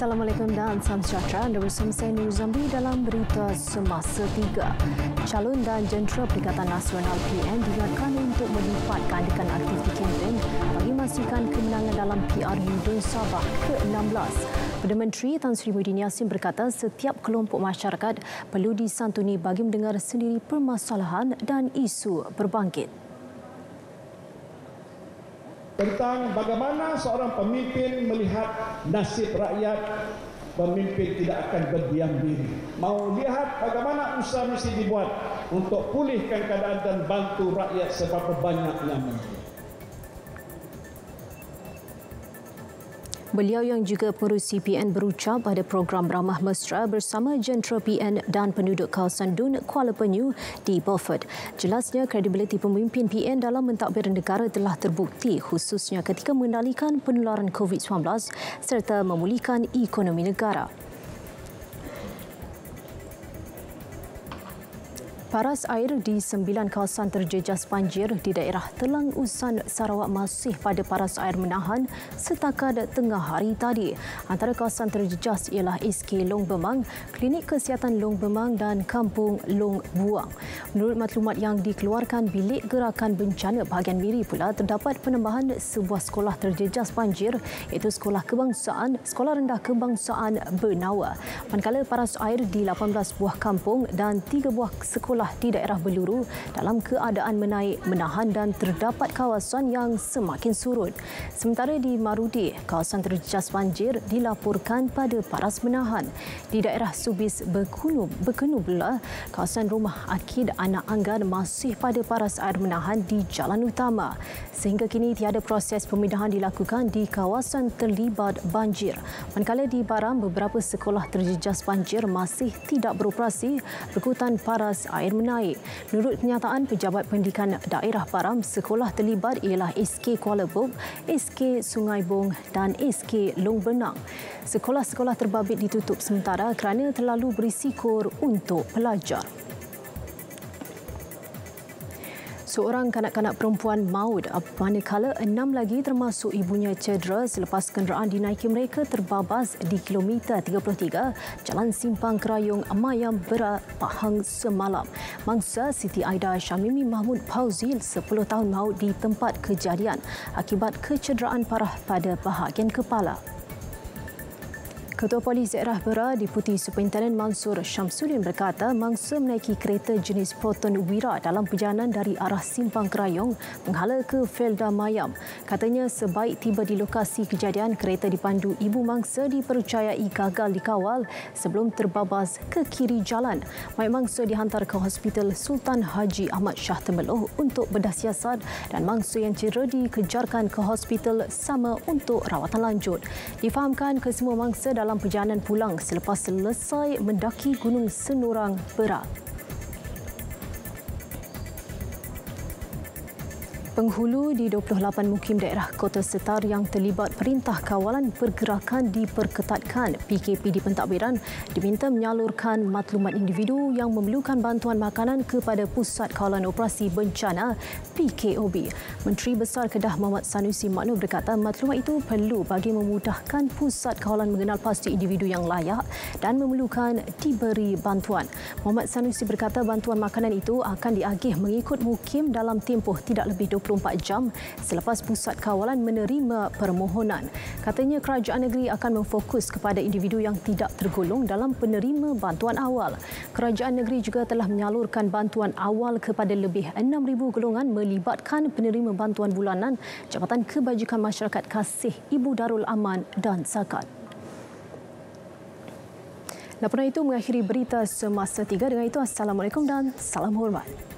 Assalamualaikum dan salam sejahtera. Anda bersama saya Nur Zamri dalam berita semasa 3. Calon dan jentera Perikatan Nasional PN diingatkan untuk melipat gandakan aktiviti kempen bagi memastikan kemenangan dalam PRU Dun Sabah ke-16. Perdana Menteri Tan Sri Muhyiddin Yassin berkata setiap kelompok masyarakat perlu disantuni bagi mendengar sendiri permasalahan dan isu berbangkit. Tentang bagaimana seorang pemimpin melihat nasib rakyat, pemimpin tidak akan berdiam diri. Mau lihat bagaimana usaha mesti dibuat untuk pulihkan keadaan dan bantu rakyat sebab banyaknya menteri. Beliau yang juga pengurusi PN berucap pada program Ramah Mesra bersama jentera PN dan penduduk kawasan Dun Kuala Penyu di Beaufort. Jelasnya kredibiliti pemimpin PN dalam mentadbir negara telah terbukti khususnya ketika mengendalikan penularan COVID-19 serta memulihkan ekonomi negara. Paras air di 9 kawasan terjejas banjir di daerah Telang Usan, Sarawak masih pada paras air menahan setakat tengah hari tadi. Antara kawasan terjejas ialah SK Long Bemang, Klinik Kesihatan Long Bemang dan Kampung Long Buang. Menurut maklumat yang dikeluarkan Bilik Gerakan Bencana bahagian Miri pula terdapat penambahan sebuah sekolah terjejas banjir iaitu Sekolah Kebangsaan, Sekolah Rendah Kebangsaan Bernawa. Manakala paras air di 18 buah kampung dan 3 buah sekolah di daerah Beluru dalam keadaan menahan dan terdapat kawasan yang semakin surut. Sementara di Marudi, kawasan terjejas banjir dilaporkan pada paras menahan. Di daerah Subis Bekenu pula, kawasan rumah akid anak anggan masih pada paras air menahan di jalan utama. Sehingga kini tiada proses pemindahan dilakukan di kawasan terlibat banjir. Manakala di Baram, beberapa sekolah terjejas banjir masih tidak beroperasi berikutan paras air menaik. Menurut kenyataan Pejabat Pendidikan Daerah Baram, sekolah terlibat ialah SK Kuala Buk, SK Sungai Bong dan SK Long Benang. Sekolah-sekolah terbabit ditutup sementara kerana terlalu berisiko untuk pelajar. Seorang kanak-kanak perempuan maut manakala 6 lagi termasuk ibunya cedera selepas kenderaan dinaiki mereka terbabas di kilometer 33 Jalan Simpang Kerayong Mayam Berat Pahang semalam. Mangsa Siti Aida Syamimi Mahmud Fauzi 10 tahun maut di tempat kejadian akibat kecederaan parah pada bahagian kepala. Ketua Polis Daerah Berat, Deputi Superintenden Mansur Syamsuddin berkata mangsa menaiki kereta jenis Proton Wira dalam perjalanan dari arah Simpang Kerayong menghala ke Felda Mayam. Katanya sebaik tiba di lokasi kejadian, kereta dipandu ibu mangsa dipercayai gagal dikawal sebelum terbabas ke kiri jalan. Mayat mangsa dihantar ke Hospital Sultan Haji Ahmad Shah Temeloh untuk bedah siasat dan mangsa yang cedera dikejarkan ke Hospital Sama untuk rawatan lanjut. Difahamkan kesemua mangsa dalam perjalanan pulang selepas selesai mendaki Gunung Senurang Berat. Penghulu di 28 mukim daerah Kota Setar yang terlibat Perintah Kawalan Pergerakan diperketatkan. PKP di pentadbiran diminta menyalurkan maklumat individu yang memerlukan bantuan makanan kepada Pusat Kawalan Operasi Bencana PKOB. Menteri Besar Kedah Muhammad Sanusi Makno berkata maklumat itu perlu bagi memudahkan Pusat Kawalan mengenal pasti individu yang layak dan memerlukan diberi bantuan. Muhammad Sanusi berkata bantuan makanan itu akan diagih mengikut mukim dalam tempoh tidak lebih 24 jam selepas Pusat Kawalan menerima permohonan. Katanya kerajaan negeri akan memfokus kepada individu yang tidak tergolong dalam penerima bantuan awal. Kerajaan negeri juga telah menyalurkan bantuan awal kepada lebih 6,000 golongan melibatkan penerima bantuan bulanan, Jabatan Kebajikan Masyarakat Kasih Ibu Darul Aman dan Zakat. Laporan itu mengakhiri berita semasa 3. Dengan itu, Assalamualaikum dan salam hormat.